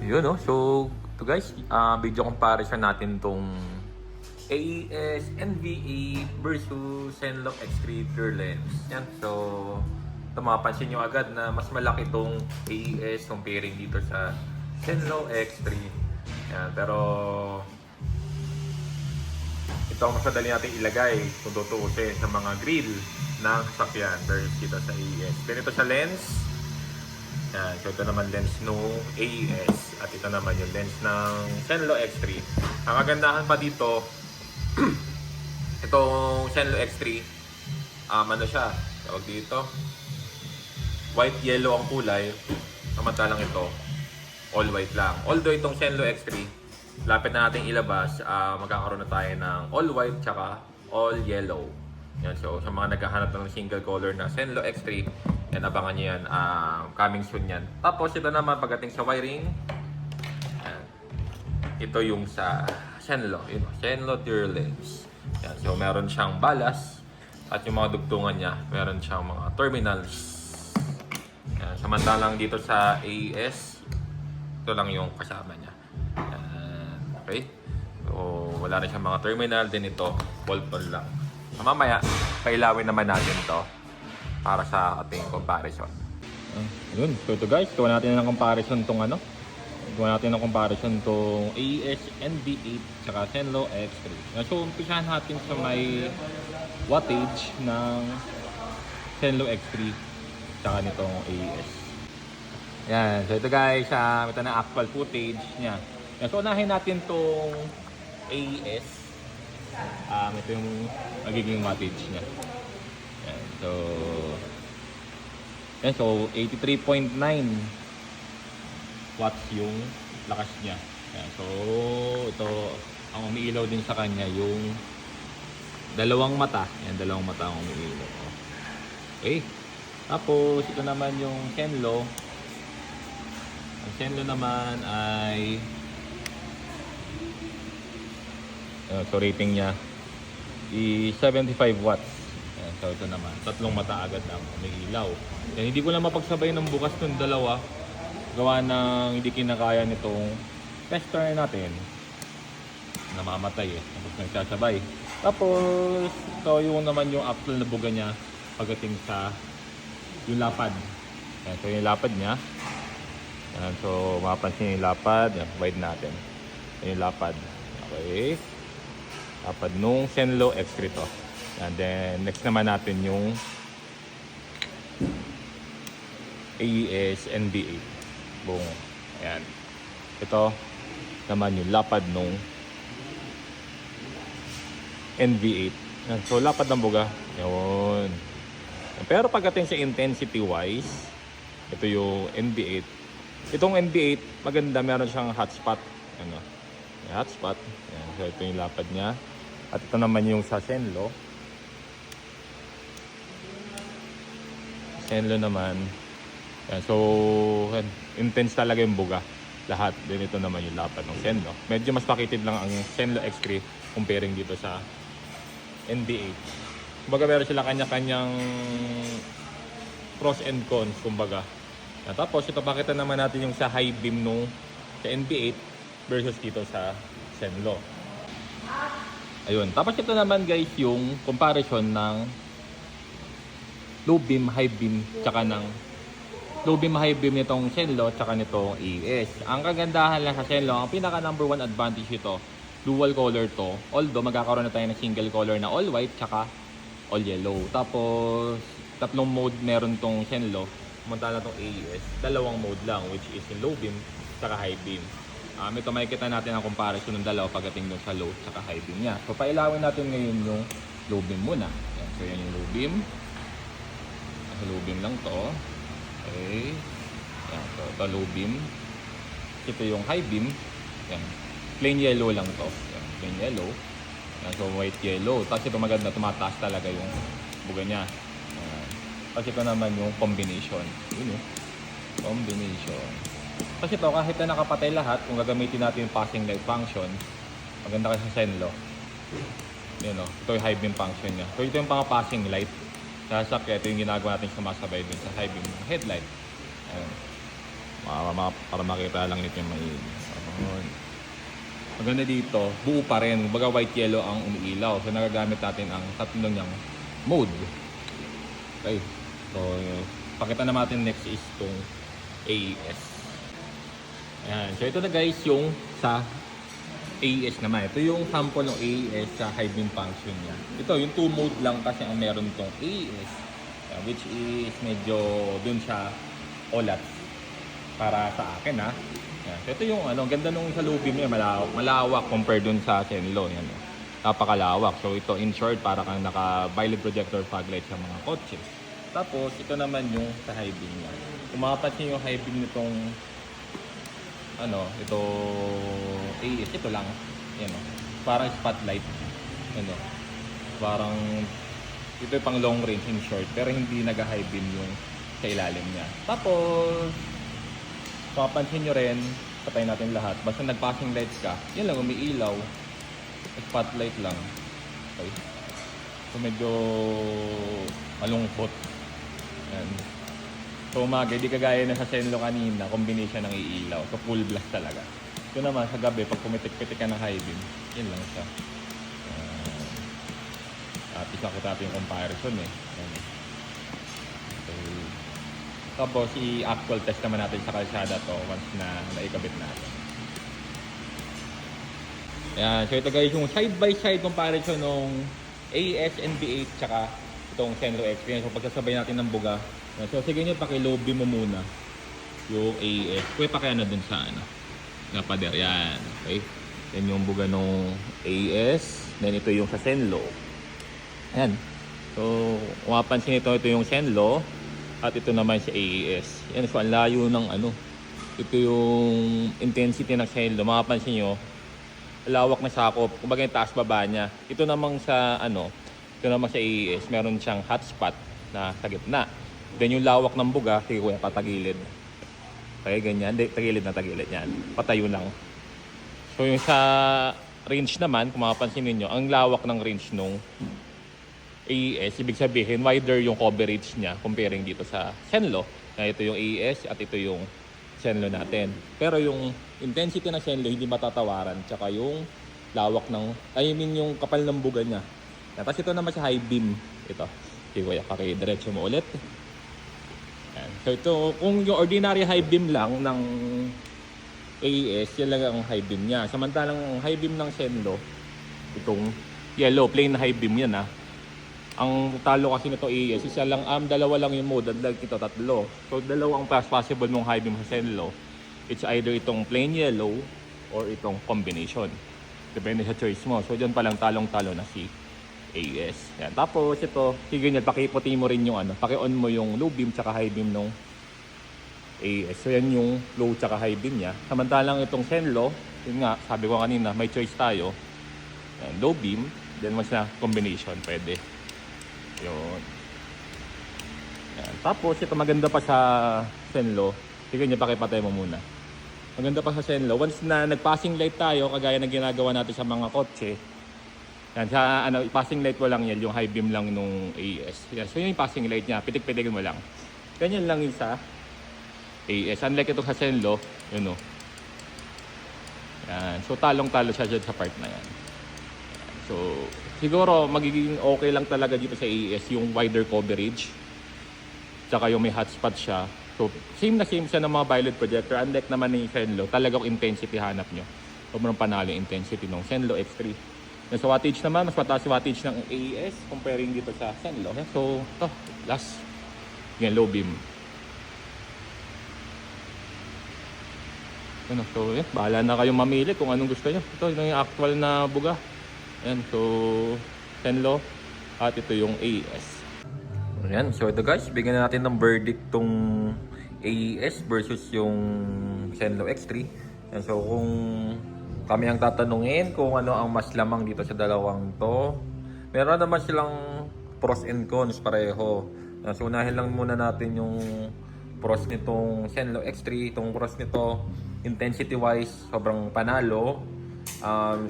Yun, no? So, to guys, video comparison natin tong AES NVA versus Zenlo X3 Pure Lens. Yan. So, ito mapapansin nyo agad na mas malaki tong AES comparing dito sa Zenlo X3. Yan. Pero, ito ang mas madali natin ilagay kung tutuusin sa mga grill ng sasakyan versus dito sa AES. Ganito sa lens. Yan. So, ito naman lens no AES at ito naman yung lens ng Zenlo X3. Ang kagandahan pa dito, itong Zenlo X3, ano siya, tawag dito, white yellow ang kulay, samantalang ito, all white lang. Although itong Zenlo X3, lapit na natin ilabas, magkakaroon na tayo ng all white tsaka all yellow. Yan, so sa mga naghahanap ng single color na Zenlo X3, yan, abangan nyo yan, coming soon yan. Tapos ito naman pagdating sa wiring, yan, ito yung sa Zenlo, Zenlo Pure Lens. Yan, so meron siyang balas at yung mga dugtungan niya, meron siyang mga terminals. Yan, samantalang dito sa AES, ito lang yung kasama niya. Yan, okay? So wala na siyang mga terminal, din ito, bolt-on lang. So, mamaya, pailawin naman natin to para sa ating comparison. Yun, so ito guys, gawa natin ng comparison tong gawa natin ng comparison tong AES NV8 tsaka Zenlo X3. So umpisahan natin sa may wattage ng Zenlo X3 tsaka nitong AES. Yan, so ito guys, ito na actual footage niya. Yan, so unahin natin tong AES. Ito yung magiging wattage niya. Yan, so 83.9 watts yung lakas niya. Yan, so ito ang umiilaw din sa kanya yung dalawang mata. Yan, dalawang mata ang umiilaw. Okay. Tapos ito naman yung Zenlo. Ang Zenlo naman ay so rating niya is 75 watts. Yan, so ito naman, tatlong mata agad ang umiilaw. Yan, hindi ko na mapagsabay ng bukas ng dalawa. Gawa ng hindi kinakaya nitong tester natin. Namamatay tapos nagsasabay. Tapos ito yung naman yung actual na buga niya pagdating sa yung lapad. Yan, so yung lapad niya. Yan, so mapapansin yung lapad. Yan, wide natin. Yan yung lapad. Okay. Lapad nung Zenlo X3 to. And then next naman natin yung AES NV8 buong. Ayan. Ito naman yung lapad nung NV8. Ayan. So lapad ng buga. Yun. Pero pagdating sa intensity wise, ito yung NV8. Itong NV8 maganda, meron siyang hotspot. Ano? Hotspot. Ayan. So ito yung lapad niya. At ito naman yung sa Zenlo. Zenlo naman. Yan, so, intense talaga yung buga. Lahat. Then ito naman yung lapad ng Zenlo. Medyo mas pakitid lang ang Zenlo X3 comparing dito sa NV8. Kumbaga meron sila kanya-kanyang pros and cons, kumbaga. Yan, tapos ito pakita naman natin yung sa high beam nung sa NV8 versus dito sa Zenlo. Ayun. Tapos ito naman guys yung comparison ng low beam, high beam, tsaka ng low beam, high beam nitong Zenlo, tsaka nitong AES. Ang kagandahan lang sa Zenlo, ang pinaka number one advantage ito, dual color to. Although magkakaroon na tayo ng single color na all white, tsaka all yellow. Tapos tatlong mode meron tong Zenlo. Samantala tong AES, dalawang mode lang, which is yung low beam, tsaka high beam. Ito makikita natin ang comparison ng dalawa pagdating dun sa low tsaka high beam niya. So pailawin natin ngayon yung low beam muna. Yan. So yan yung low beam. Sa low beam lang to. Okay. Yan. So ito low beam. Ito yung high beam. Yan. Plain yellow lang to. Yan. Plain yellow. Yan. So white yellow. Tapos ito maganda, tumataas talaga yung buga niya. Yan. Tapos ito naman yung combination. Yun combination. Kasi ito, kahit na nakapatay lahat, kung gagamitin natin yung passing light function, maganda kasi sa Zenlo. Yun o, ito yung high beam function niya. So ito yung pang passing light. Sa sakya, ito yung ginagawa natin sumasabay dun sa high beam headlight. Ayan. Para makita lang nito yung maigi. Maganda dito, buo pa rin. Baga white yellow ang umiilaw. So nagagamit natin ang tatlo niyang mode. Okay. So pakita na natin next is itong AES. Ayan. So ito na guys yung sa AES naman. Ito yung sample ng AES sa high beam function niya. Ito yung 2 mode lang kasi ang meron itong AES. Which is medyo dun sa OLAT para sa akin ha. Yan. So ito yung ganda nung sa low beam niya, malawak compared dun sa Zenlo. Yan, napakalawak. So ito in short para kang naka-violet projector fog light sa mga kotse. Tapos ito naman yung sa high beam niya. Kung makapansin yung high beam nitong ito AES, ito lang. Yan parang spotlight. Parang ito yung pang long range in short pero hindi nag-high beam yung sa ilalim niya. Tapos papansin nyo rin, patayin natin lahat. Basta nag-passing lights ka, yan lang, umiilaw. Spotlight lang. Okay. So medyo malungkot. Yan. So umaga, di kagaya na sa Zenlo kanina, combination ng iilaw. So full blast talaga. Ito naman sa gabi, pag pumitik-pitik ka ng high beam, yan lang siya. At isakot natin yung comparison eh. Yan. Okay. Tapos i-actual test naman natin sa kalsada to once na naikabit natin. Ayan, so ito guys yung side by side comparison ng AES NB8 tsaka itong Zenlo X3. So pagsasabay natin ng buga. So sige nyo, paki-low beam mo muna yung AES. Pwede paki dun sa pader. Yan, okay. Yan yung buga ng AES. Then ito yung sa Zenlo. Ayan. So kung mapansin ito yung Zenlo. At ito naman si AES. Yan, so ang layo ng ito yung intensity ng Zenlo. Makapansin nyo, lawak na sakop. Kumbaga yung taas baba niya. Ito namang sa ito namang sa AES, meron siyang hotspot na sa gitna. Then yung lawak ng buga, sige kuya, patagilid. Okay, ganyan. Tagilid na tagilid yan. Patayo lang. So yung sa range naman, kung makapansin niyo, ang lawak ng range nung AES, ibig sabihin wider yung coverage niya comparing dito sa Zenlo. Ito yung AES at ito yung Zenlo natin. Pero yung intensity ng Zenlo hindi matatawaran, tsaka yung lawak yung kapal ng buga niya. Tapos ito naman sa high beam. Ito. Okay, kuya, pakidiretso mo ulit. Yan. So ito, kung yung ordinary high beam lang ng AES, yan lang ang high beam niya. Samantalang ang high beam ng Zenlo, itong yellow, plain high beam yan Ang talo kasi nito AES, isa lang, dalawa lang yung mode, at ito tatlo. So dalawa ang possible mong high beam sa Zenlo. It's either itong plain yellow or itong combination. Depende sa choice mo. So dyan palang talong-talo na si AES. Yan. Tapos ito, sige nyo, pakiputi mo rin yung paki-on mo yung low beam tsaka high beam ng AES. So yan yung low tsaka high beam niya. Samantalang itong Zenlo, yun nga, sabi ko kanina, may choice tayo. Yan, low beam, then once na combination, pwede. Yun. Yan. Tapos ito maganda pa sa Zenlo. Sige nyo, pakipatay mo muna. Maganda pa sa Zenlo. Once na nag-passing light tayo, kagaya ng ginagawa natin sa mga kotse. Yan, sa passing light mo lang yan, yung high beam lang nung AES. Yan. So yun yung passing light niya, pitik-pitikin mo lang. Ganyan lang yung sa AES. Unlike ito sa Zenlo, yun o. Yan. So talong-talo siya dyan sa part na yan. So siguro magiging okay lang talaga dito sa AES yung wider coverage. Tsaka yung may hotspot siya. So same na same siya ng mga violet projector. Unlike naman ng Zenlo, talagang intensity hanap nyo. Sobrang panalo yung intensity ng Zenlo X3. Yung sa wattage naman, mas mataas yung wattage ng AES comparing dito sa Zenlo. So ito, last. Yan, low beam. So bahala na kayong mamili kung anong gusto nyo. Ito yung actual na buga. Ayan, so Zenlo at ito yung AES. Ayan, so ito guys, bigyan na natin ng verdict tong AES versus yung Zenlo X3. Ayan, so kung kami ang tatanungin kung ano ang mas lamang dito sa dalawang to, meron naman silang pros and cons pareho. Ayan, so unahin lang muna natin yung pros nitong Zenlo X3. Itong pros nito, intensity wise, sobrang panalo.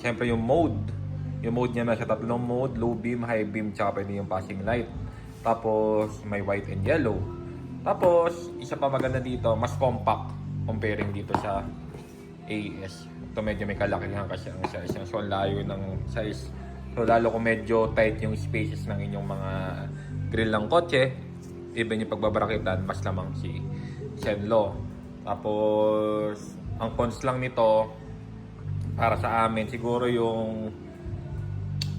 Siyempre yung mode. Yung mode niya nasa tatlong mode, low beam, high beam, tsaka pwede yung passing light. Tapos may white and yellow. Tapos isa pa maganda dito, mas compact comparing dito sa AES. Ito medyo may kalakihan kasi ang size niya. So, ang layo ng size. So, lalo kung medyo tight yung spaces ng inyong mga grill ng kotse, even yung pagbabarakitan, mas lamang si Zenlo. Tapos, ang cons lang nito, para sa amin, siguro yung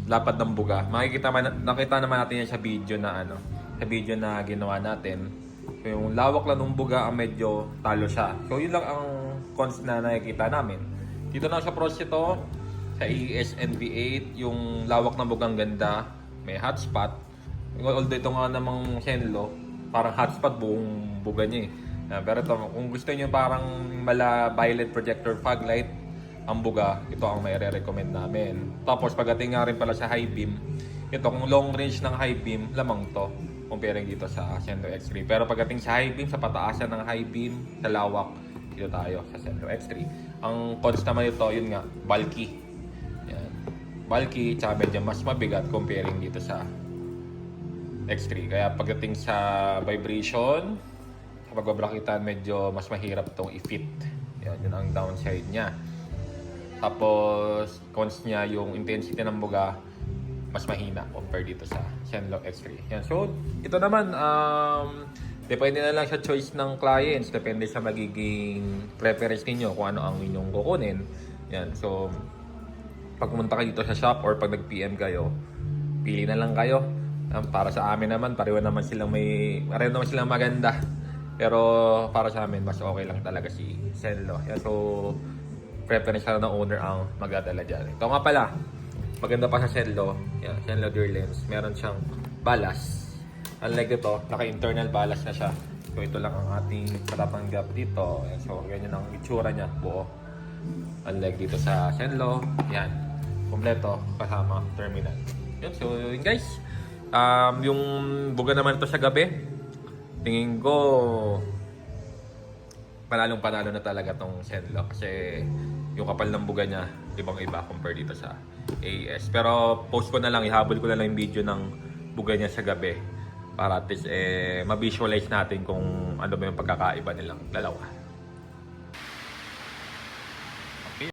lapad ng buga. Nakita naman natin yan sa video na sa video na ginawa natin. So, yung lawak lang ng buga ang medyo talo siya. So, yun lang ang cons na nakikita namin. Dito na sa pros ito, sa AES NV8, yung lawak ng bugang ganda, may hotspot. Although ito nga namang Zenlo, parang hotspot buong buga niya eh. Pero ito, kung gusto niyo parang mala violet projector fog light, ang buga, ito ang may recommend namin. Tapos pagdating nga rin pala sa high beam, ito kung long range ng high beam, lamang to comparing dito sa Zenlo X3. Pero pagdating sa high beam, sa pataasan ng high beam, sa lawak, dito tayo sa Zenlo X3. Ang cons naman ito, yun nga, bulky. Yan. Bulky, tsaka medyo mas mabigat comparing dito sa X3. Kaya pagdating sa vibration, sa pagbabrakitan, medyo mas mahirap itong i-fit. Yan, yun ang downside niya. Tapos, cons niya, yung intensity ng buga, mas mahina compared dito sa Zenlo X3. Yan. So, ito naman, depende na lang sa choice ng clients. Depende sa magiging preference ninyo kung ano ang inyong kukunin. Yan. So, pag pumunta kayo dito sa shop or pag nag-PM kayo, pili na lang kayo. Para sa amin naman, pareho naman silang maganda. Pero para sa amin, mas okay lang talaga si Zenlo. Yan. So, preference lang ng owner ang magdadala dyan. Ito nga pala, maganda pa sa Zenlo. Yan, Zenlo Gear Lens. Meron siyang balas. Unlike ito, naka-internal balas na siya. So, ito lang ang ating patatanggap dito. Yan, so, ganyan ang itsura niya, buo. Unlike dito sa Zenlo, yan, kompleto, kasama terminal. Yan, so, yun guys. Yung buga naman ito sa gabi, tingin ko, panalo na talaga tong Zenlo kasi yung kapal ng buga niya ibang-iba compare dito sa AES. Pero post ko na lang, ihabol ko na lang yung video ng buga niya sa gabi para at least ma-visualize natin kung ano ba yung pagkakaiba nilang dalawa.